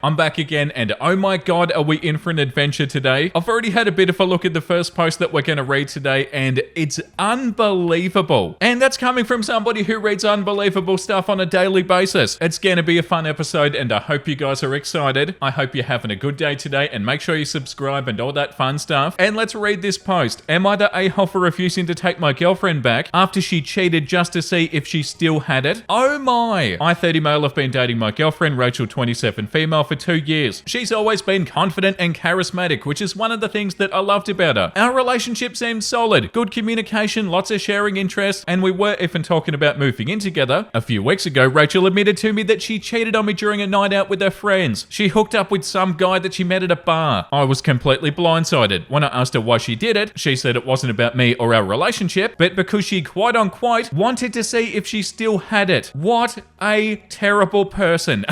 I'm back again, and oh my god, are we in for an adventure today? I've already had a bit of a look at the first post that we're going to read today, and it's unbelievable. And that's coming from somebody who reads unbelievable stuff on a daily basis. It's going to be a fun episode, and I hope you guys are excited. I hope you're having a good day today, and make sure you subscribe and all that fun stuff. And let's read this post. Am I the a-hole for refusing to take my girlfriend back after she cheated just to see if she still had it? Oh my! I, 30 male, have been dating my girlfriend, Rachel, 27 female, for 2 years. She's always been confident and charismatic, which is one of the things that I loved about her. Our relationship seemed solid, good communication, lots of sharing interests, and we were even talking about moving in together. A few weeks ago, Rachel admitted to me that she cheated on me during a night out with her friends. She hooked up with some guy that she met at a bar. I was completely blindsided. When I asked her why she did it, she said it wasn't about me or our relationship, but because she quote unquote wanted to see if she still had it. What a terrible person.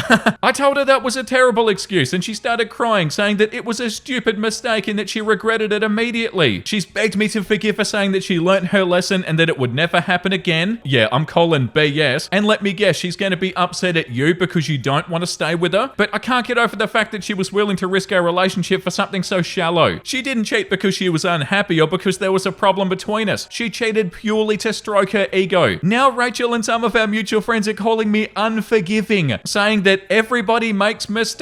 I told her that was a terrible excuse, and she started crying, saying that it was a stupid mistake and that she regretted it immediately. She's begged me to forgive her, saying that she learnt her lesson and that it would never happen again. Yeah, I'm calling BS. And let me guess, she's going to be upset at you because you don't want to stay with her. But I can't get over the fact that she was willing to risk our relationship for something so shallow. She didn't cheat because she was unhappy or because there was a problem between us. She cheated purely to stroke her ego. Now Rachel and some of our mutual friends are calling me unforgiving, saying that everybody makes mistakes.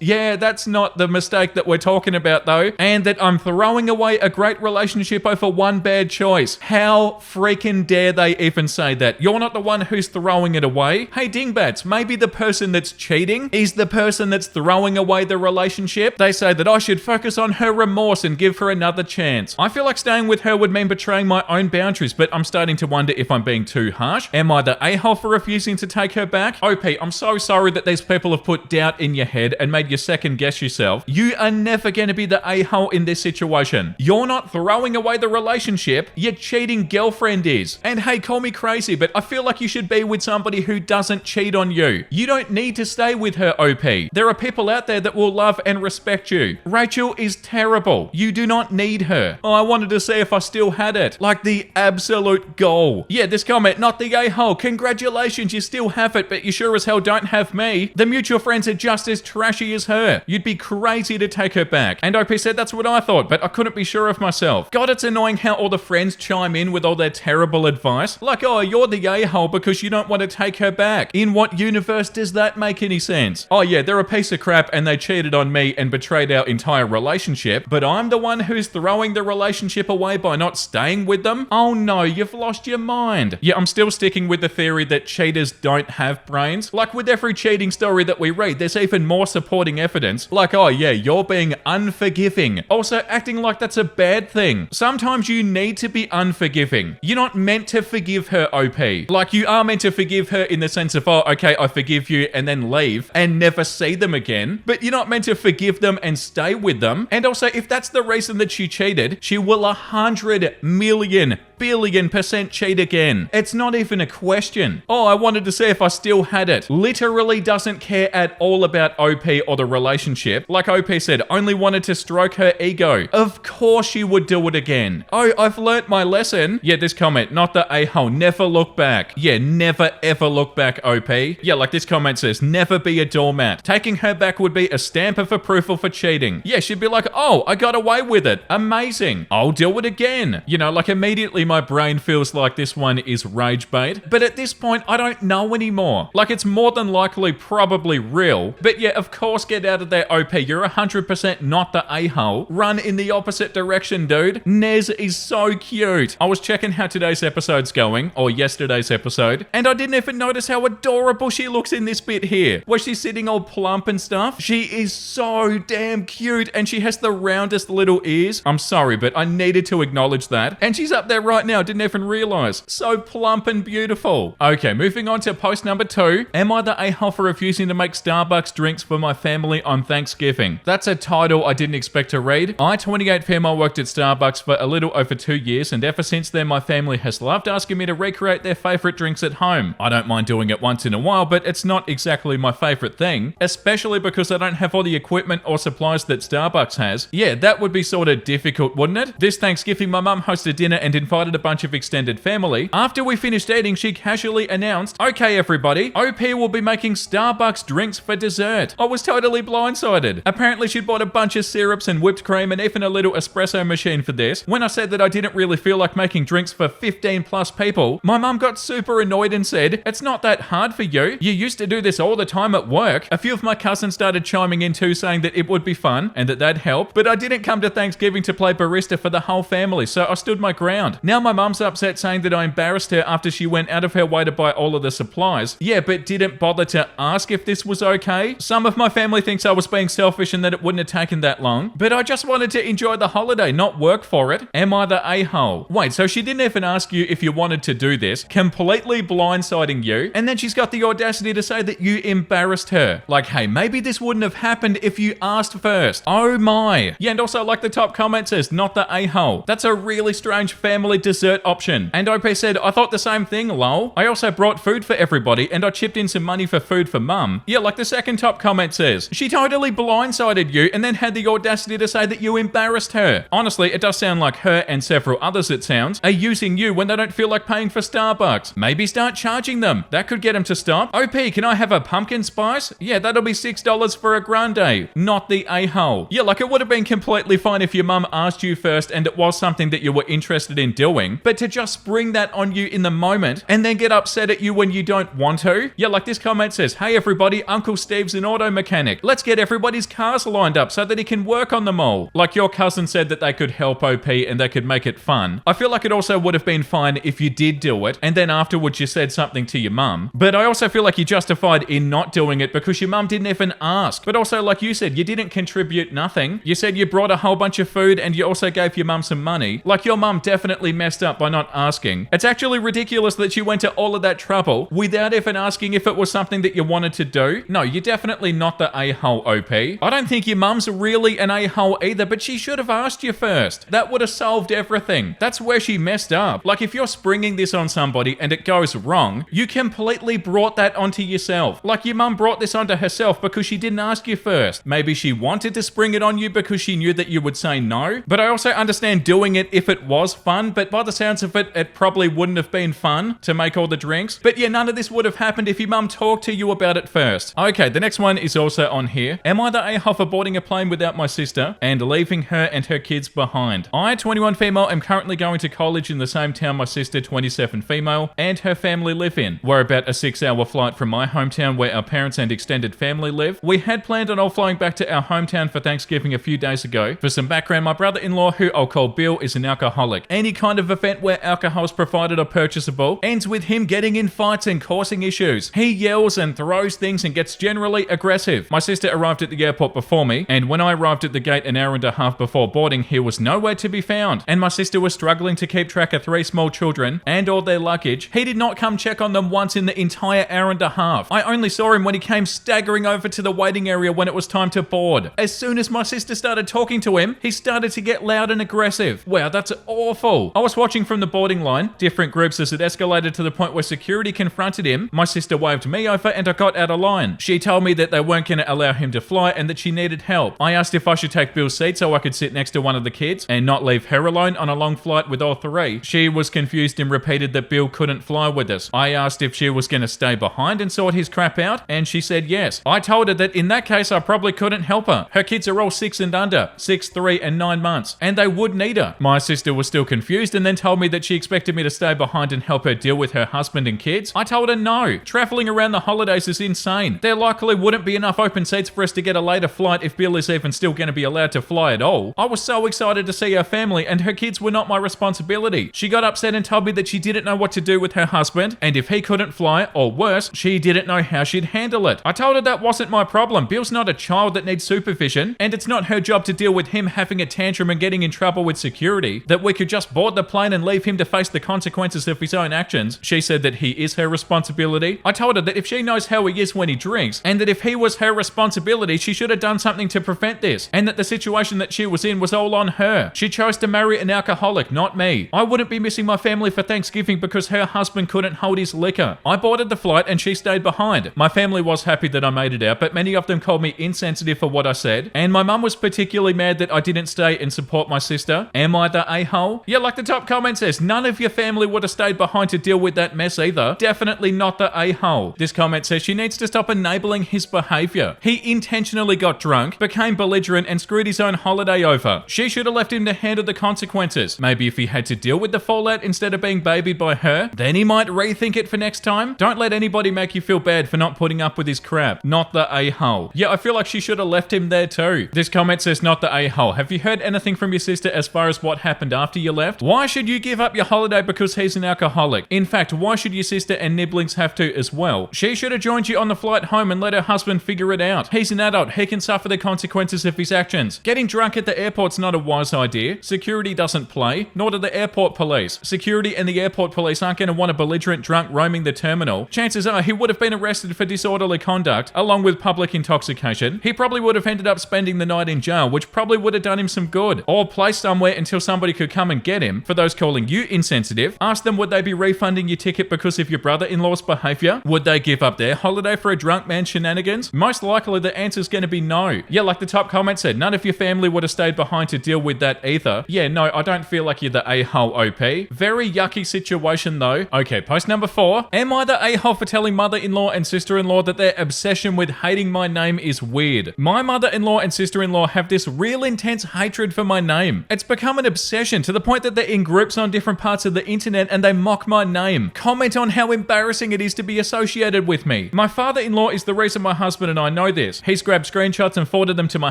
Yeah, that's not the mistake that we're talking about though. And that I'm throwing away a great relationship over one bad choice. How freaking dare they even say that? You're not the one who's throwing it away. Hey dingbats, maybe the person that's cheating is the person that's throwing away the relationship. They say that I should focus on her remorse and give her another chance. I feel like staying with her would mean betraying my own boundaries, but I'm starting to wonder if I'm being too harsh. Am I the a-hole for refusing to take her back? OP, I'm so sorry that these people have put doubt in your head and made you second guess yourself. You are never going to be the a-hole in this situation. You're not throwing away the relationship, your cheating girlfriend is. And hey, call me crazy, but I feel like you should be with somebody who doesn't cheat on you. You don't need to stay with her, OP. There are people out there that will love and respect you. Rachel is terrible. You do not need her. Oh, I wanted to see if I still had it. Like the absolute goal. Yeah, this comment, not the a-hole. Congratulations, you still have it, but you sure as hell don't have me. The mutual friends are just as trashy as her. You'd be crazy to take her back. And OP said that's what I thought, but I couldn't be sure of myself. God, it's annoying how all the friends chime in with all their terrible advice. Like, oh, you're the a-hole because you don't want to take her back. In what universe does that make any sense? Oh yeah, they're a piece of crap and they cheated on me and betrayed our entire relationship, but I'm the one who's throwing the relationship away by not staying with them? Oh no, you've lost your mind. Yeah, I'm still sticking with the theory that cheaters don't have brains. Like with every cheating story that we read, there's even more supporting evidence. Like, oh yeah, you're being unforgiving. Also, acting like that's a bad thing. Sometimes you need to be unforgiving. You're not meant to forgive her, OP. Like, you are meant to forgive her in the sense of, oh, okay, I forgive you, and then leave and never see them again. But you're not meant to forgive them and stay with them. And also, if that's the reason that she cheated, she will 100 million billion% cheat again. It's not even a question. Oh, I wanted to see if I still had it. Literally doesn't care at all about OP or the relationship. Like OP said, only wanted to stroke her ego. Of course she would do it again. Oh, I've learnt my lesson. Yeah, this comment, not the a-hole, never look back. Yeah, never ever look back, OP. Yeah, like this comment says, never be a doormat. Taking her back would be a stamp of approval for cheating. Yeah, she'd be like, oh, I got away with it. Amazing. I'll do it again. You know, like immediately my brain feels like this one is rage bait. But at this point, I don't know anymore. Like, it's more than likely probably real. But yeah, of course, get out of there, OP. You're 100% not the a-hole. Run in the opposite direction, dude. Nez is so cute. I was checking how today's episode's going, or yesterday's episode, and I didn't even notice how adorable she looks in this bit here, where she's sitting all plump and stuff. She is so damn cute, and she has the roundest little ears. I'm sorry, but I needed to acknowledge that. And she's up there right now, didn't even realize. So plump and beautiful. Okay, moving on to post number 2. Am I the a-hole for refusing to make Starbucks drinks for my family on Thanksgiving? That's a title I didn't expect to read. I, 28 female, worked at Starbucks for a little over 2 years, and ever since then my family has loved asking me to recreate their favorite drinks at home. I don't mind doing it once in a while, but it's not exactly my favorite thing, especially because I don't have all the equipment or supplies that Starbucks has. Yeah, that would be sort of difficult, wouldn't it? This Thanksgiving my mum hosted dinner and invited invited a bunch of extended family. After we finished eating, she casually announced, "Okay everybody, OP will be making Starbucks drinks for dessert." I was totally blindsided. Apparently she'd bought a bunch of syrups and whipped cream and even a little espresso machine for this. When I said that I didn't really feel like making drinks for 15 plus people, my mum got super annoyed and said, "It's not that hard for you. You used to do this all the time at work." A few of my cousins started chiming in too, saying that it would be fun and that'd help, but I didn't come to Thanksgiving to play barista for the whole family, so I stood my ground. Now my mum's upset, saying that I embarrassed her after she went out of her way to buy all of the supplies. Yeah, but didn't bother to ask if this was okay. Some of my family thinks I was being selfish and that it wouldn't have taken that long, but I just wanted to enjoy the holiday, not work for it. Am I the a-hole? Wait, so she didn't even ask you if you wanted to do this, completely blindsiding you, and then she's got the audacity to say that you embarrassed her. Like, hey, maybe this wouldn't have happened if you asked first. Oh my. Yeah, and also like the top comment says, not the a-hole. That's a really strange family dessert option. And OP said, I thought the same thing, lol. I also brought food for everybody and I chipped in some money for food for mum. Yeah, like the second top comment says, she totally blindsided you and then had the audacity to say that you embarrassed her. Honestly, it does sound like her and several others, it sounds, are using you when they don't feel like paying for Starbucks. Maybe start charging them. That could get them to stop. OP, can I have a pumpkin spice? Yeah, that'll be $6 for a grande. Not the a-hole. Yeah, like it would have been completely fine if your mum asked you first and it was something that you were interested in doing, but to just spring that on you in the moment and then get upset at you when you don't want to? Yeah, like this comment says, hey everybody, Uncle Steve's an auto mechanic. Let's get everybody's cars lined up so that he can work on them all. Like your cousin said that they could help OP and they could make it fun. I feel like it also would have been fine if you did do it and then afterwards you said something to your mum. But I also feel like you're justified in not doing it because your mum didn't even ask. But also, like you said, you didn't contribute nothing. You said you brought a whole bunch of food and you also gave your mum some money. Like your mum definitely messed up by not asking. It's actually ridiculous that you went to all of that trouble without even asking if it was something that you wanted to do. No, you're definitely not the a-hole, OP. I don't think your mum's really an a-hole either, but she should have asked you first. That would have solved everything. That's where she messed up. Like if you're springing this on somebody and it goes wrong, you completely brought that onto yourself. Like your mum brought this onto herself because she didn't ask you first. Maybe she wanted to spring it on you because she knew that you would say no. But I also understand doing it if it was fun, but by the sounds of it, it probably wouldn't have been fun to make all the drinks. But yeah, none of this would have happened if your mum talked to you about it first. Okay, the next one is also on here. Am I the a-hole for boarding a plane without my sister and leaving her and her kids behind? I, 21 female, am currently going to college in the same town my sister, 27 female, and her family live in. We're about a 6-hour flight from my hometown where our parents and extended family live. We had planned on all flying back to our hometown for Thanksgiving a few days ago. For some background, my brother-in-law, who I'll call Bill, is an alcoholic. Any kind of event where alcohol is provided or purchasable ends with him getting in fights and causing issues. He yells and throws things and gets generally aggressive. My sister arrived at the airport before me, and when I arrived at the gate an hour and a half before boarding, he was nowhere to be found. And my sister was struggling to keep track of 3 small children and all their luggage. He did not come check on them once in the entire hour and a half. I only saw him when he came staggering over to the waiting area when it was time to board. As soon as my sister started talking to him, he started to get loud and aggressive. Wow, that's awful. I was watching from the boarding line, different groups as it escalated to the point where security confronted him. My sister waved me over and I got out of line. She told me that they weren't going to allow him to fly and that she needed help. I asked if I should take Bill's seat so I could sit next to one of the kids and not leave her alone on a long flight with all 3. She was confused and repeated that Bill couldn't fly with us. I asked if she was going to stay behind and sort his crap out, and she said yes. I told her that in that case I probably couldn't help her. Her kids are all 6 and under, 6, 3 and 9 months, and they would need her. My sister was still confused and then told me that she expected me to stay behind and help her deal with her husband and kids. I told her no. Traveling around the holidays is insane. There likely wouldn't be enough open seats for us to get a later flight if Bill is even still going to be allowed to fly at all. I was so excited to see her family and her kids were not my responsibility. She got upset and told me that she didn't know what to do with her husband, and if he couldn't fly, or worse, she didn't know how she'd handle it. I told her that wasn't my problem. Bill's not a child that needs supervision, and it's not her job to deal with him having a tantrum and getting in trouble with security, that we could just board the plane and leave him to face the consequences of his own actions. She said that he is her responsibility. I told her that if she knows how he is when he drinks, and that if he was her responsibility, she should have done something to prevent this, and that the situation that she was in was all on her. She chose to marry an alcoholic, not me. I wouldn't be missing my family for Thanksgiving because her husband couldn't hold his liquor. I boarded the flight and she stayed behind. My family was happy that I made it out, but many of them called me insensitive for what I said, and my mum was particularly mad that I didn't stay and support my sister. Am I the a-hole? Yeah, like the top comment says, none of your family would have stayed behind to deal with that mess either. Definitely not the a-hole. This comment says she needs to stop enabling his behavior. He intentionally got drunk, became belligerent, and screwed his own holiday over. She should have left him to handle the consequences. Maybe if he had to deal with the fallout instead of being babied by her, then he might rethink it for next time. Don't let anybody make you feel bad for not putting up with his crap. Not the a-hole. Yeah, I feel like she should have left him there too. This comment says, not the a-hole. Have you heard anything from your sister as far as what happened after you left? Why should you give up your holiday because he's an alcoholic? In fact, why should your sister and nibblings have to as well? She should have joined you on the flight home and let her husband figure it out. He's an adult. He can suffer the consequences of his actions. Getting drunk at the airport's not a wise idea. Security doesn't play, nor do the airport police. Security and the airport police aren't going to want a belligerent drunk roaming the terminal. Chances are he would have been arrested for disorderly conduct, along with public intoxication. He probably would have ended up spending the night in jail, which probably would have done him some good. Or placed somewhere until somebody could come and get him. For those calling you insensitive, ask them would they be refunding your ticket because of your brother-in-law's behavior? Would they give up their holiday for a drunk man's shenanigans? Most likely the answer's going to be no. Yeah, like the top comment said, none of your family would have stayed behind to deal with that either. Yeah, no, I don't feel like you're the a-hole, OP. Very yucky situation though. Okay, post number 4. Am I the a-hole for telling mother-in-law and sister-in-law that their obsession with hating my name is weird? My mother-in-law and sister-in-law have this real intense hatred for my name. It's become an obsession to the point that they're in groups on different parts of the internet and they mock my name. Comment on how embarrassing it is to be associated with me. My father-in-law is the reason my husband and I know this. He's grabbed screenshots and forwarded them to my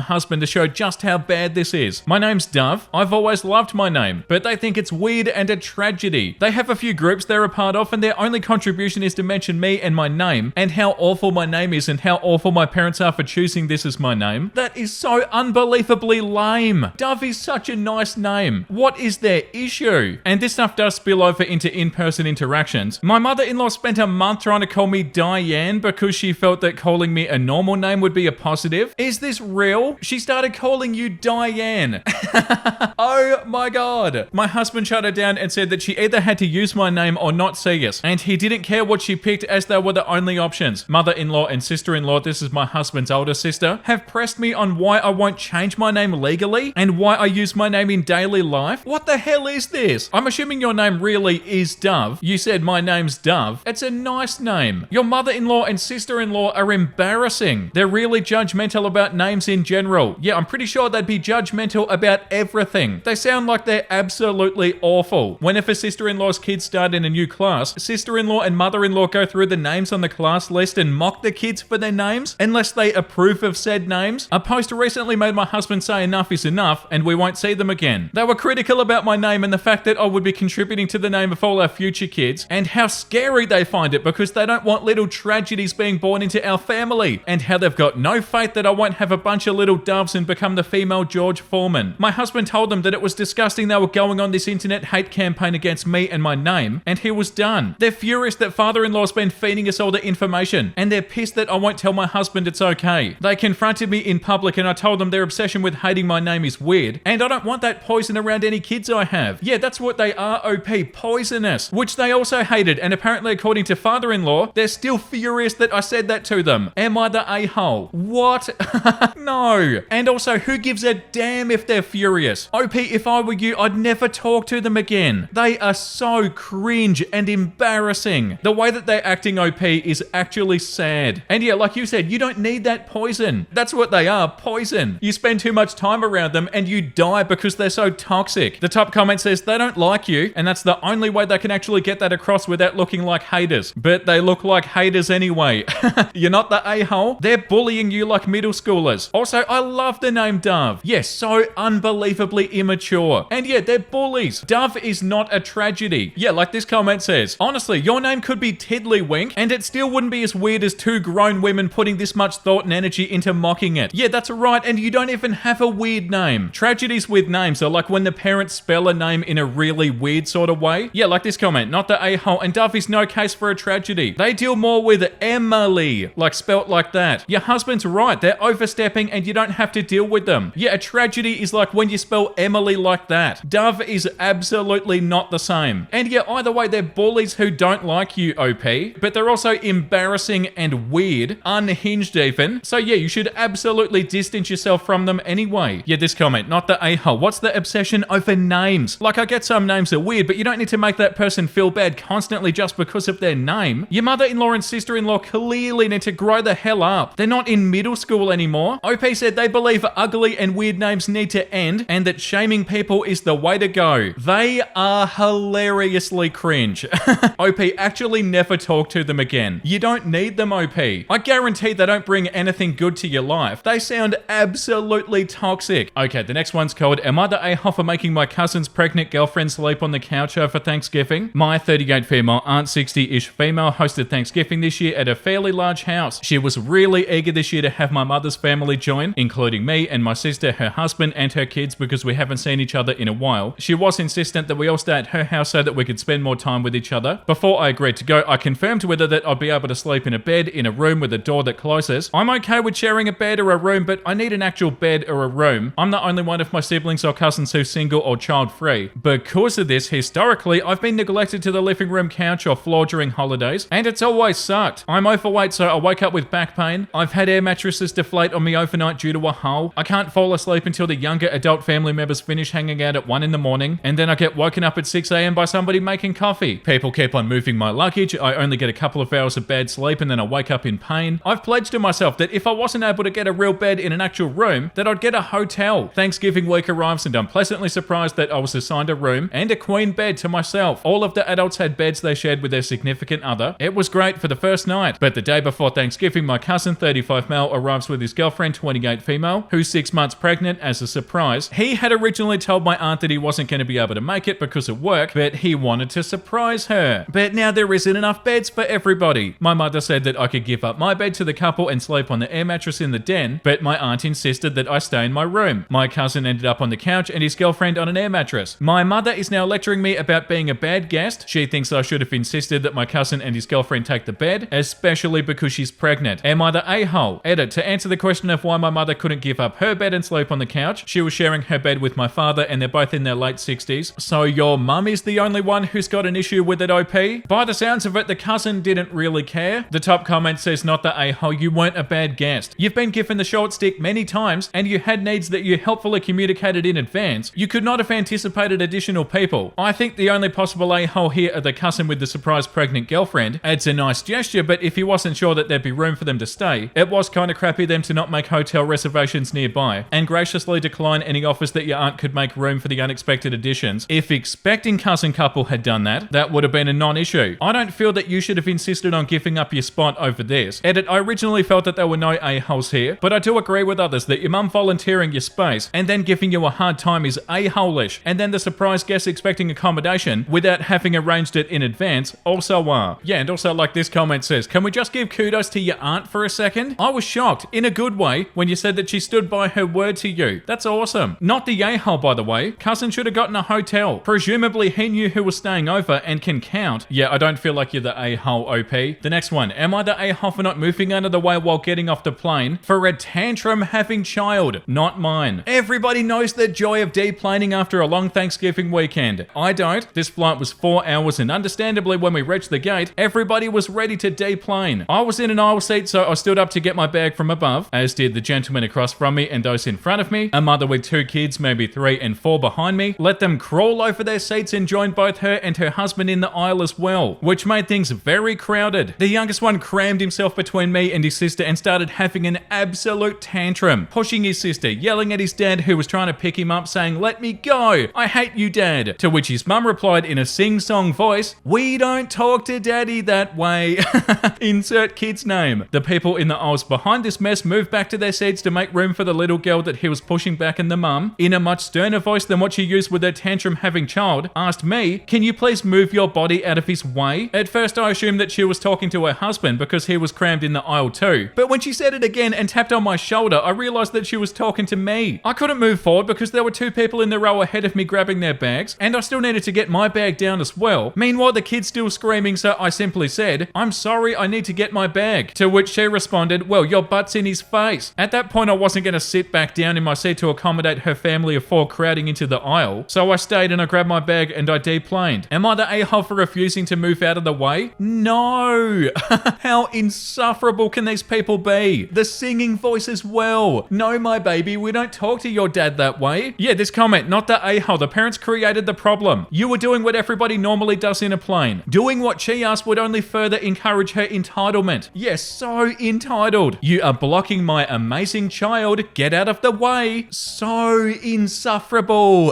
husband to show just how bad this is. My name's Dove. I've always loved my name, but they think it's weird and a tragedy. They have a few groups they're a part of and their only contribution is to mention me and my name and how awful my name is and how awful my parents are for choosing this as my name. That is so unbelievably lame. Dove is such a nice name. What is their issue? And this stuff does spill over into in-person interactions. My mother-in-law spent a month trying to call me Diane because she felt that calling me a normal name would be a positive. Is this real? She started calling you Diane. Oh my god. My husband shut her down and said that she either had to use my name or not see us, and he didn't care what she picked as they were the only options. Mother-in-law and sister-in-law, this is my husband's older sister, have pressed me on why I won't change my name legally and why I use my name in daily life. What the hell is this? I'm assuming your name really is Dove. You said my name's Dove. It's a nice name. Your mother-in-law and sister-in-law are embarrassing. They're really judgmental about names in general. Yeah, I'm pretty sure they'd be judgmental about everything. They sound like they're absolutely awful. Whenever sister-in-law's kids start in a new class, sister-in-law and mother-in-law go through the names on the class list and mock the kids for their names unless they approve of said names. A post recently made my husband say enough is enough and we won't see them again. They were critical about my name and the fact that I would be contributing to the name of all our future kids and how scary they find it because they don't want little tragedies being born into our family and how they've got no faith that I won't have a bunch of little doves and become the female George Foreman. My husband told them that it was disgusting they were going on this internet hate campaign against me and my name, and he was done. They're furious that father-in-law's been feeding us all the information, and they're pissed that I won't tell my husband it's okay. They confronted me in public and I told them their obsession with hating my name is weird, and I don't want that poison around any kids I have. Yeah, that's what they are, OP, poisonous, which they also hated, and apparently according to father-in-law, they're still furious that I said that to them. Am I the a-hole? What? No. And also, who gives a damn if they're furious? OP, if I were you, I'd never talk to them again. They are so cringe and embarrassing. The way that they're acting, OP, is actually sad. And yeah, like you said, you don't need that poison. That's what they are, poison. You spend too much time around them and you die because they're so toxic. The top comment says they don't like you, and that's the only way they can actually get that across without looking like haters. But they look like haters anyway. You're not the a-hole. They're bullying you like middle schoolers. Also, I love the name Dove. Yes, so unbelievably immature. And yeah, they're bullies. Dove is not a tragedy. Yeah, like this comment says, honestly, your name could be Tiddlywink, and it still wouldn't be as weird as two grown women putting this much thought and energy into mocking it. Yeah, that's right, and you don't even have a weird name. Tragedies with names are like when the parents spell a name in a really weird sort of way. Yeah, like this comment, not the a-hole, and Dove is no case for a tragedy. They deal more with Emily, like spelt like that. Your husband's right, they're overstepping and you don't have to deal with them. Yeah, a tragedy is like when you spell Emily like that. Dove is absolutely not the same. And yeah, either way, they're bullies who don't like you, OP, but they're also embarrassing and weird, unhinged even. So yeah, you should absolutely distance yourself from them anyway. Yeah, this comment, not the a-hole. What's the obsession over names? Like Like, I get some names are weird, but you don't need to make that person feel bad constantly just because of their name. Your mother-in-law and sister-in-law clearly need to grow the hell up. They're not in middle school anymore. OP said they believe ugly and weird names need to end and that shaming people is the way to go. They are hilariously cringe. OP, actually never talk to them again. You don't need them, OP. I guarantee they don't bring anything good to your life. They sound absolutely toxic. Okay, the next one's called, am I the a-hole for making my cousin's pregnant girlfriend sleep on the couch over Thanksgiving? My 38 female aunt, 60-ish female, hosted Thanksgiving this year at a fairly large house. She was really eager this year to have my mother's family join, including me and my sister, her husband, and her kids because we haven't seen each other in a while. She was insistent that we all stay at her house so that we could spend more time with each other. Before I agreed to go, I confirmed with her that I'd be able to sleep in a bed in a room with a door that closes. I'm okay with sharing a bed or a room, but I need an actual bed or a room. I'm the only one of my siblings or cousins who's single or child-free. Because of this, historically, I've been neglected to the living room couch or floor during holidays, and it's always sucked. I'm overweight, so I wake up with back pain. I've had air mattresses deflate on me overnight due to a hole. I can't fall asleep until the younger adult family members finish hanging out at 1 in the morning, and then I get woken up at 6 a.m. by somebody making coffee. People keep on moving my luggage. I only get a couple of hours of bad sleep, and then I wake up in pain. I've pledged to myself that if I wasn't able to get a real bed in an actual room, that I'd get a hotel. Thanksgiving week arrives, and I'm pleasantly surprised that I was assigned a room and a queen bed to myself. All of the adults had beds they shared with their significant other. It was great for the first night, but the day before Thanksgiving, my cousin, 35 male, arrives with his girlfriend, 28 female, who's 6 months pregnant, as a surprise. He had originally told my aunt that he wasn't going to be able to make it because of work, but he wanted to surprise her. But now there isn't enough beds for everybody. My mother said that I could give up my bed to the couple and sleep on the air mattress in the den, but my aunt insisted that I stay in my room. My cousin ended up on the couch and his girlfriend on an air mattress. My mother is now lecturing me about being a bad guest. She thinks I should have insisted that my cousin and his girlfriend take the bed, especially because she's pregnant. Am I the a-hole? Edit, to answer the question of why my mother couldn't give up her bed and sleep on the couch, she was sharing her bed with my father and they're both in their late 60s. So your mum is the only one who's got an issue with it, OP? By the sounds of it, the cousin didn't really care. The top comment says, not the a-hole, you weren't a bad guest. You've been given the short stick many times and you had needs that you helpfully communicated in advance. You could not have anticipated additional people. I think the only possible a-hole here are the cousin with the surprise pregnant girlfriend. It's a nice gesture, but if he wasn't sure that there'd be room for them to stay, it was kind of crappy them to not make hotel reservations nearby and graciously decline any offers that your aunt could make room for the unexpected additions. If expecting cousin couple had done that, that would have been a non-issue. I don't feel that you should have insisted on giving up your spot over this. Edit, I originally felt that there were no a-holes here, but I do agree with others that your mum volunteering your space and then giving you a hard time is a-hole-ish, and then the surprise guest expecting accommodation without having arranged it in advance also are. Yeah, and also like this comment says, can we just give kudos to your aunt for a second? I was shocked, in a good way, when you said that she stood by her word to you. That's awesome. Not the a-hole, by the way. Cousin should have gotten a hotel. Presumably he knew who was staying over and can count. Yeah, I don't feel like you're the a-hole, OP. The next one, am I the a-hole for not moving out of the way while getting off the plane for a tantrum having child? Not mine. Everybody knows the joy of deplaning after a long Thanksgiving weekend. I don't. This flight was 4 hours and understandably when we reached the gate, everybody was ready to deplane. I was in an aisle seat, so I stood up to get my bag from above, as did the gentleman across from me and those in front of me. A mother with 2 kids, maybe 3 and 4 behind me, let them crawl over their seats and joined both her and her husband in the aisle as well, which made things very crowded. The youngest one crammed himself between me and his sister and started having an absolute tantrum, pushing his sister, yelling at his dad who was trying to pick him up, saying, "Let me go, I hate you, Dad." To which his mum replied in a sing-song voice, "We don't talk to Daddy that way." Insert kid's name. The people in the aisles behind this mess moved back to their seats to make room for the little girl that he was pushing back, and the mum, in a much sterner voice than what she used with her tantrum-having child, asked me, "Can you please move your body out of his way?" At first I assumed that she was talking to her husband because he was crammed in the aisle too. But when she said it again and tapped on my shoulder, I realized that she was talking to me. I couldn't move forward because there were 2 people in the row ahead of me grabbing their bags, and I still needed to get my bag down as well. Meanwhile, the kid's still screaming, so I simply said, "I'm sorry, I need to get my bag." To which she responded, "Well, your butt's in his face." At that point, I wasn't going to sit back down in my seat to accommodate her family of 4 crowding into the aisle, so I stayed and I grabbed my bag and I deplaned. Am I the a-hole for refusing to move out of the way? No! How insufferable can these people be? The singing voice as well. No, my baby, we don't talk to your dad that way. Yeah, this comment, not the a-hole. The parents created the problem. You were doing what everybody normally does in a plane. Doing what she asked would only further encourage her entitlement. Yes, so entitled. You are blocking my amazing child. Get out of the way. So insufferable.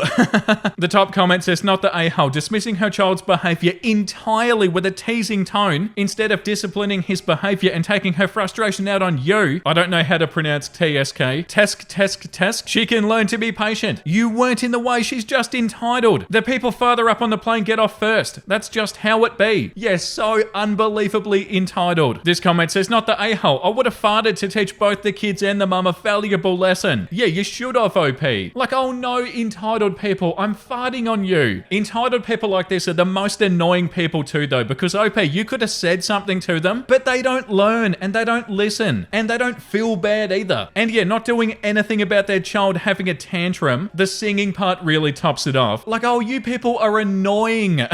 The top comment says, not the a-hole, dismissing her child's behavior entirely with a teasing tone instead of disciplining his behavior and taking her frustration out on you. I don't know how to pronounce TSK. Tesk. She can learn to be patient. You weren't in the way. She's just entitled. The people farther up on the plane get off first. That's just how it be. Yes, so unbelievably entitled. This comment says, not the a-hole. I would have farted to teach both the kids and the mum a valuable lesson. Yeah, you should have, OP. Like, oh no, entitled people, I'm farting on you. Entitled people like this are the most annoying people too, though, because OP, you could have said something to them, but they don't learn and they don't listen and they don't feel bad either. And yeah, not doing anything about their child having a tantrum. The singing part really tops it off. Like, oh, you people are annoying.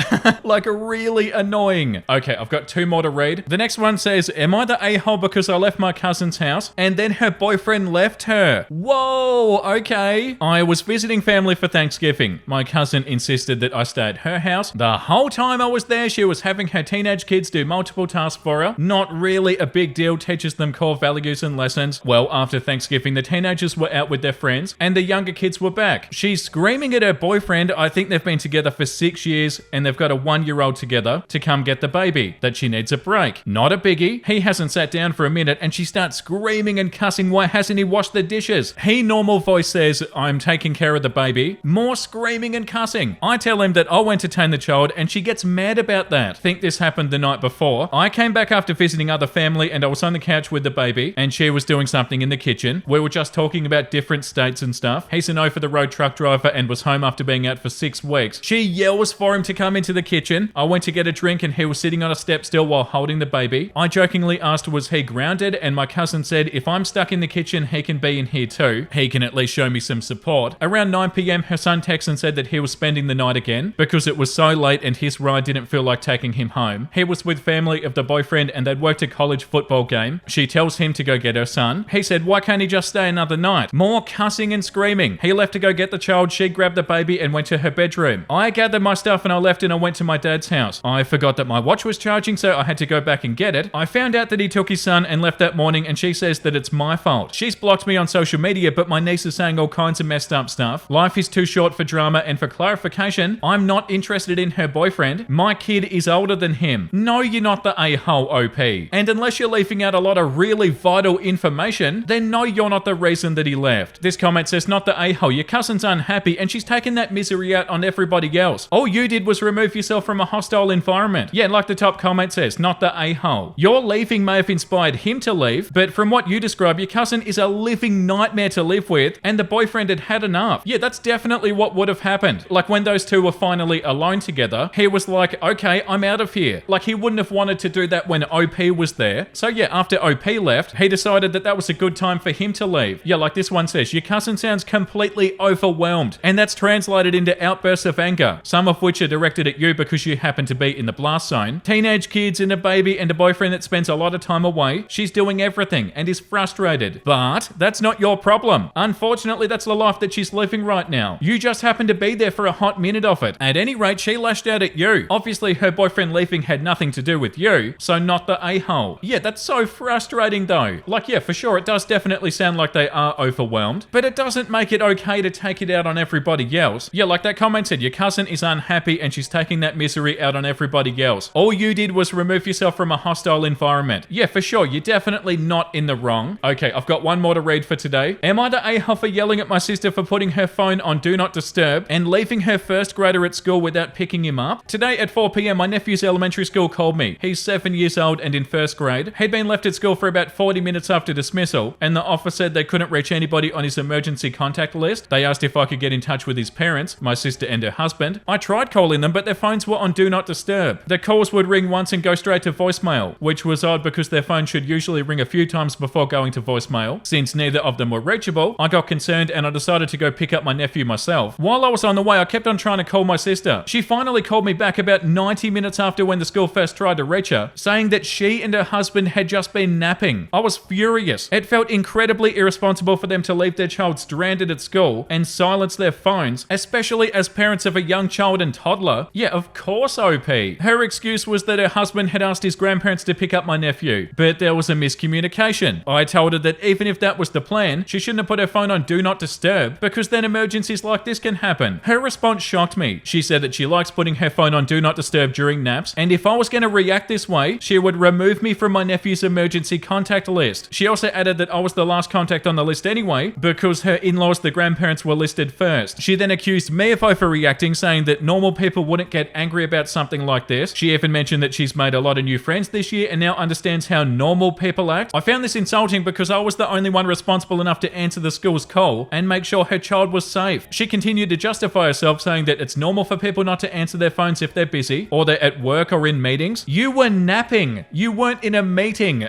Like, really annoying. Okay, I've got two more to read. The next one says, am I the a-hole because I left my cousin's house and then her boyfriend left her? Whoa, okay. I was visiting family for Thanksgiving. My cousin insisted that I stay at her house. The whole time I was there, she was having her teenage kids do multiple tasks for her. Not really a big deal, teaches them core values and lessons. Well, after Thanksgiving, the teenagers were out with their friends and the younger kids were back. She's screaming at her boyfriend, I think they've been together for 6 years and they've got a 1-year-old together, to come get the baby, that she needs a break. Not a biggie. He hasn't sat down for a minute and she starts screaming and cussing, why hasn't he washed the dishes? He, normal voice, says, I'm taking care of the baby. More screaming and cussing. I tell him that I'll entertain the child and she gets mad about that. Think this happened the night before. I came back after visiting other family and I was on the couch with the baby and she was doing something in the kitchen. We were just talking about different states and stuff. He's an over-the-road truck driver and was home after being out for 6 weeks. She yells for him to come into the kitchen. I went to get a drink and he was sitting on a step still while holding the baby. I jokingly asked, was he grounded? And my cousin said, if I'm stuck in the kitchen, he can be in here too. He can at least show me some support. Around 9 p.m, her son texted and said that he was spending the night again because it was so late and his ride didn't feel like taking him home. He was with family of the boyfriend and they'd worked a college football game. She tells him to go get her son. He said, why can't he just stay another night? More cussing and screaming. He left to go get the child. She grabbed the baby and went to her bedroom. I gathered my stuff and I left and I went to my dad's house. I forgot that my watch was charging, so I had to go back and get it. I found out that he took his son and left that morning and she says that it's my fault. She's blocked me on social media, but my niece is saying all kinds of messed up stuff. Life is too short for drama, and for clarification, I'm not interested in her boyfriend. My kid is older than him. No, you're not the a-hole, OP. And unless you're leaving out a lot of really vital information, then no, you're not the reason that he left. This comment says, not the a-hole, your cousin's unhappy and she's taking that misery out on everybody else. All you did was remove yourself from a hostile environment. Yeah, like the top comment says, not the a-hole. Your leaving may have inspired him to leave, but from what you describe, your cousin is a living nightmare to live with and the boyfriend had had enough. Yeah, that's definitely what would have happened. Like when those two were finally alone together, he was like, okay, I'm out of here. Like he wouldn't have wanted to do that when OP was there. So yeah, after OP left, he decided that that was a good time for him to leave. Yeah, like this one says, your cousin sounds completely overwhelmed, and that's translated into outbursts of anger, some of which are directed at you because you happen to be in the blast zone. Teenage kids and a baby and a boyfriend that spends a lot of time away. She's doing everything and is frustrated. But that's not your problem. Unfortunately, that's the life that she's living right now. You just happen to be there for a hot minute of it. At any rate, she lashed out at you. Obviously, her boyfriend leaving had nothing to do with you, so not the a-hole. Yeah, that's so frustrating though. Like, yeah, for sure, it does definitely sound like they are overwhelmed, but it doesn't make it okay to take it out on everybody else. Yeah, like that comment said, your cousin is unhappy and she's taking that misery out on everybody else. All you did was remove yourself from a hostile environment. Yeah, for sure, you're definitely not in the wrong. Okay, I've got one more to read for today. Am I the a-hole for yelling at my sister for putting her phone on Do Not Disturb and leaving her first grader at school without picking him up? Today at 4 p.m, my nephew's elementary school called me. He's 7 years old and in first grade. He'd been left at school for about 40 minutes after dismissal, and the office said they couldn't reach anybody on his emergency contact list. They asked if I could get in touch with his parents, my sister and her husband. I tried calling them, but their phones were on Do Not Disturb. The calls would ring once and go straight to voicemail, which was odd because their phone should usually ring a few times before going to voicemail. Since neither of them were reachable, I got concerned and I decided to go pick up my nephew myself. While I was on the way, I kept on trying to call my sister. She finally called me back about 90 minutes after when the school first tried to reach her, saying that she and her husband had just been napping. I was furious. It felt incredibly irresponsible for them to leave their child stranded at school and silence their phones, especially as parents of a young child and toddler. Yeah, of course, OP. Her excuse was that her husband had asked his grandparents to pick up my nephew, but there was a miscommunication. I told her that even if that was the plan, she shouldn't have put her phone on Do Not Disturb, because then emergencies like this can happen. Her response shocked me. She said that she likes putting her phone on Do Not Disturb during naps, and if I was going to react this way, she would remove me from my nephew's emergency contact list. She also added that I was the last contact on the list anyway, because her in-laws, the grandparents, were listed first. She then accused me of overreacting, saying that normal people wouldn't get angry about something like this. She even mentioned that she's made a lot of new friends this year and now understands how normal people act. I found this insulting because I was the only one responsible enough to answer the school's call and make sure her child was safe. She continued to justify herself, saying that it's normal for people not to answer their phones if they're busy or they're at work or in meetings. You were napping. You weren't in a meeting.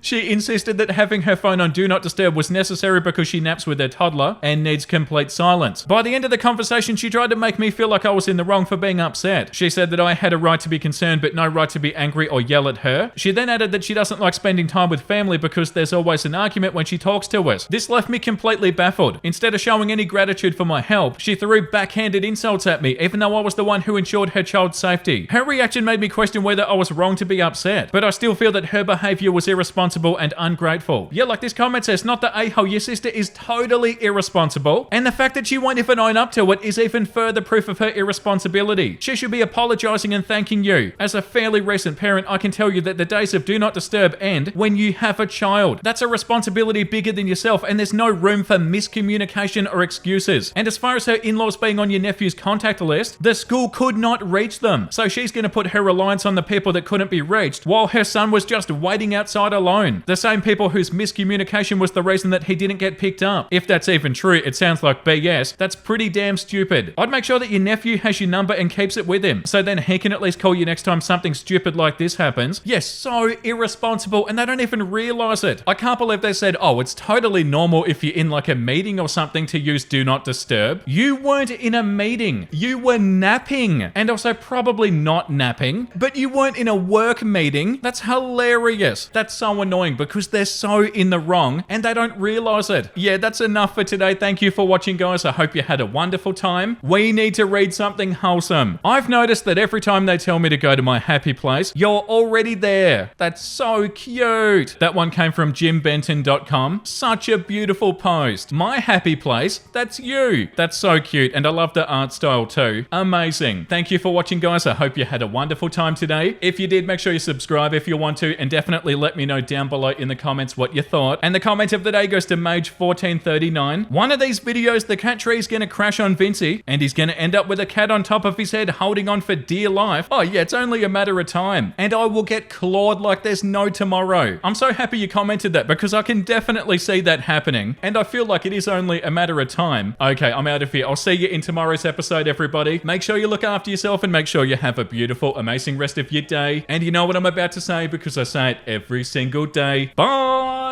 She insisted that having her phone on Do Not Disturb was necessary because she naps with her toddler and needs complete silence. By the end of the conversation, she tried to make me feel like I was in the wrong for being upset. She said that I had a right to be concerned but no right to be angry or yell at her. She then added that she doesn't like spending time with family because there's always an argument when she talks to us. This left me completely baffled. Instead of showing any gratitude for my help, she threw backhanded insults at me, even though I was the one who ensured her child's safety. Her reaction made me question whether I was wrong to be upset, but I still feel that her behavior was irresponsible and ungrateful. Yeah, like this comment says, not the a-hole, your sister is totally irresponsible, and the fact that she won't even own up to it is even further proof of her irresponsibility. She should be apologizing and thanking you. As a fairly recent parent, I can tell you that the days of Do Not Disturb end when you have a child. That's a responsibility bigger than yourself, and there's no room for miscommunication or excuses. And as far as her in-laws being on your nephew's contact list, the school could not reach them, so she's going to put her reliance on the people that couldn't be reached while her son was just waiting outside alone. The same people whose miscommunication was the reason that he didn't get picked up. If that's even true, it sounds like BS. That's pretty damn stupid. I'd make sure that your nephew has your number and keeps it with him, so then he can at least call you next time something stupid like this happens. Yes, so irresponsible, and they don't even realize it. I can't believe they said, oh, it's totally normal if you're in like a meeting or something to use Do Not Disturb. You weren't in a meeting. You were napping, and also probably not napping, but you weren't in a work meeting. That's hilarious. That's so annoying because they're so in the wrong and they don't realize it. Yeah, that's enough for today. Thank you for watching, guys. I hope you had a wonderful time. We need to read something wholesome. I've noticed that every time they tell me to go to my happy place, you're already there. That's so cute. That one came from jimbenton.com. Such a beautiful post. My happy place, that's you. That's so cute, and I love the art style too. Amazing. Thank you for watching, guys. I hope you had a wonderful time today. If you did, make sure you subscribe if you want to, and definitely let me know down below in the comments what you thought. And the comment of the day goes to Mage1439. One of these videos, the cat tree is going to crash on Vincey, and he's going to end up with a cat on top of his head holding on for dear life. Oh yeah, it's only a matter of time. And I will get clawed like there's no tomorrow. I'm so happy you commented that because I can definitely see that happening, and I feel like it is only a matter of time. Okay, I'm out of here. I'll see you in tomorrow's episode, everybody. Make sure you look after yourself and make sure you have a beautiful, amazing rest of your day. And you know what I'm about to say because I say it every single day. Bye!